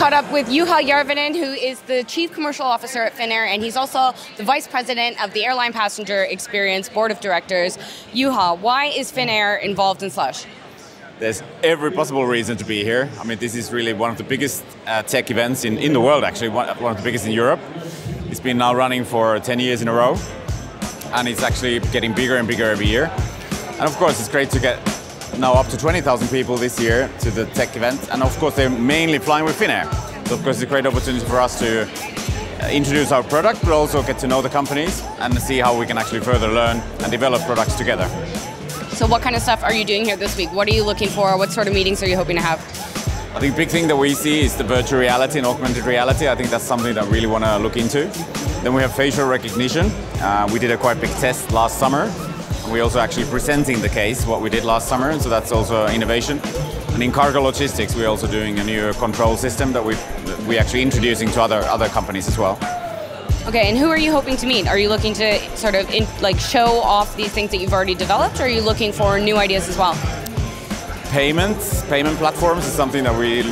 caught up with Juha Jarvinen, who is the Chief Commercial Officer at Finnair, and he's also the Vice President of the Airline Passenger Experience Board of Directors. Juha, why is Finnair involved in Slush? There's every possible reason to be here. I mean, this is really one of the biggest tech events in the world, actually, one of the biggest in Europe. It's been now running for 10 years in a row, and it's actually getting bigger and bigger every year. And of course, it's great to get now up to 20,000 people this year to the tech event, and of course they're mainly flying with Finnair. So of course it's a great opportunity for us to introduce our product, but also get to know the companies and see how we can actually further learn and develop products together. So what kind of stuff are you doing here this week? What are you looking for? What sort of meetings are you hoping to have? I think the big thing that we see is the virtual reality and augmented reality. I think that's something that we really want to look into. Then we have facial recognition. We did a quite big test last summer. We're also actually presenting the case, what we did last summer, so that's also innovation. And in cargo logistics, we're also doing a new control system that we're actually introducing to other companies as well. Okay, and who are you hoping to meet? Are you looking to sort of show off these things that you've already developed, or are you looking for new ideas as well? Payment platforms is something that we're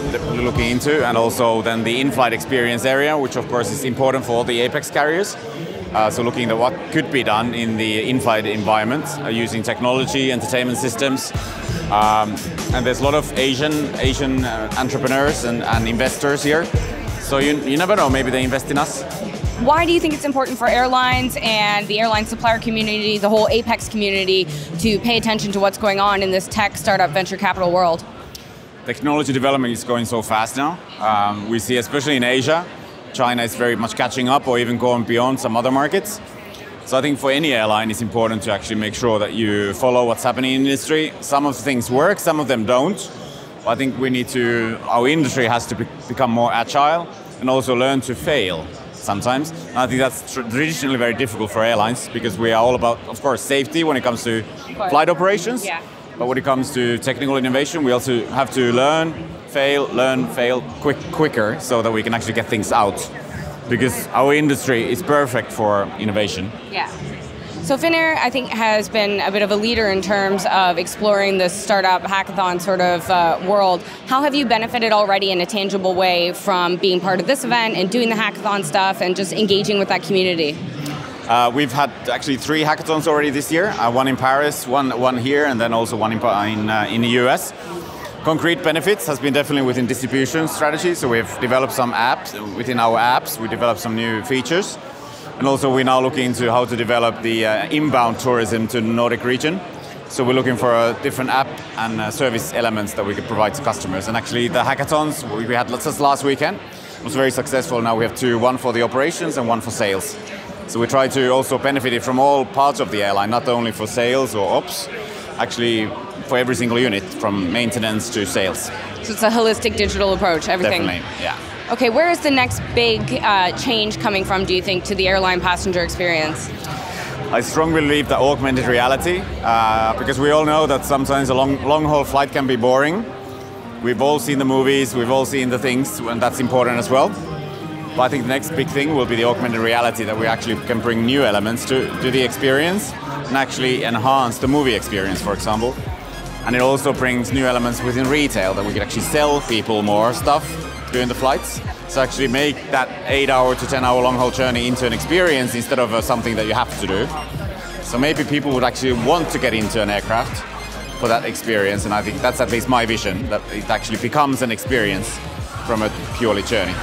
looking into, and also then the in-flight experience area, which of course is important for all the Apex carriers. So looking at what could be done in the in-flight environment using technology, entertainment systems. And there's a lot of Asian entrepreneurs and investors here. So you never know, maybe they invest in us. Why do you think it's important for airlines and the airline supplier community, the whole Apex community, to pay attention to what's going on in this tech startup venture capital world? Technology development is going so fast now. We see, especially in Asia, China is very much catching up or even going beyond some other markets. So I think for any airline it's important to actually make sure that you follow what's happening in the industry. Some of the things work, some of them don't. I think our industry has to become more agile and also learn to fail sometimes. And I think that's traditionally very difficult for airlines because we are all about, of course, safety when it comes to flight operations. Yeah. But when it comes to technical innovation, we also have to learn, fail quicker so that we can actually get things out. Because our industry is perfect for innovation. Yeah. So Finnair, I think, has been a bit of a leader in terms of exploring this startup hackathon sort of world. How have you benefited already in a tangible way from being part of this event and doing the hackathon stuff and just engaging with that community? We've had actually 3 hackathons already this year, one in Paris, one here, and then also one in the US. Concrete benefits has been definitely within distribution strategy, so we've developed some apps. Within our apps, we developed some new features. And also we're now looking into how to develop the inbound tourism to the Nordic region. So we're looking for a different app and service elements that we could provide to customers. And actually the hackathons we had just last weekend was very successful. Now we have 2, one for the operations and one for sales. So we try to also benefit it from all parts of the airline, not only for sales or ops, actually for every single unit, from maintenance to sales. So it's a holistic digital approach, everything? Definitely, yeah. Okay, where is the next big change coming from, do you think, to the airline passenger experience? I strongly believe that augmented reality, because we all know that sometimes a long-haul flight can be boring. We've all seen the movies, we've all seen the things, and that's important as well. But I think the next big thing will be the augmented reality, that we actually can bring new elements to the experience and actually enhance the movie experience, for example. And it also brings new elements within retail, that we can actually sell people more stuff during the flights. So actually make that 8-hour to 10-hour long-haul journey into an experience instead of something that you have to do. So maybe people would actually want to get into an aircraft for that experience, and I think that's at least my vision, that it actually becomes an experience from a purely journey.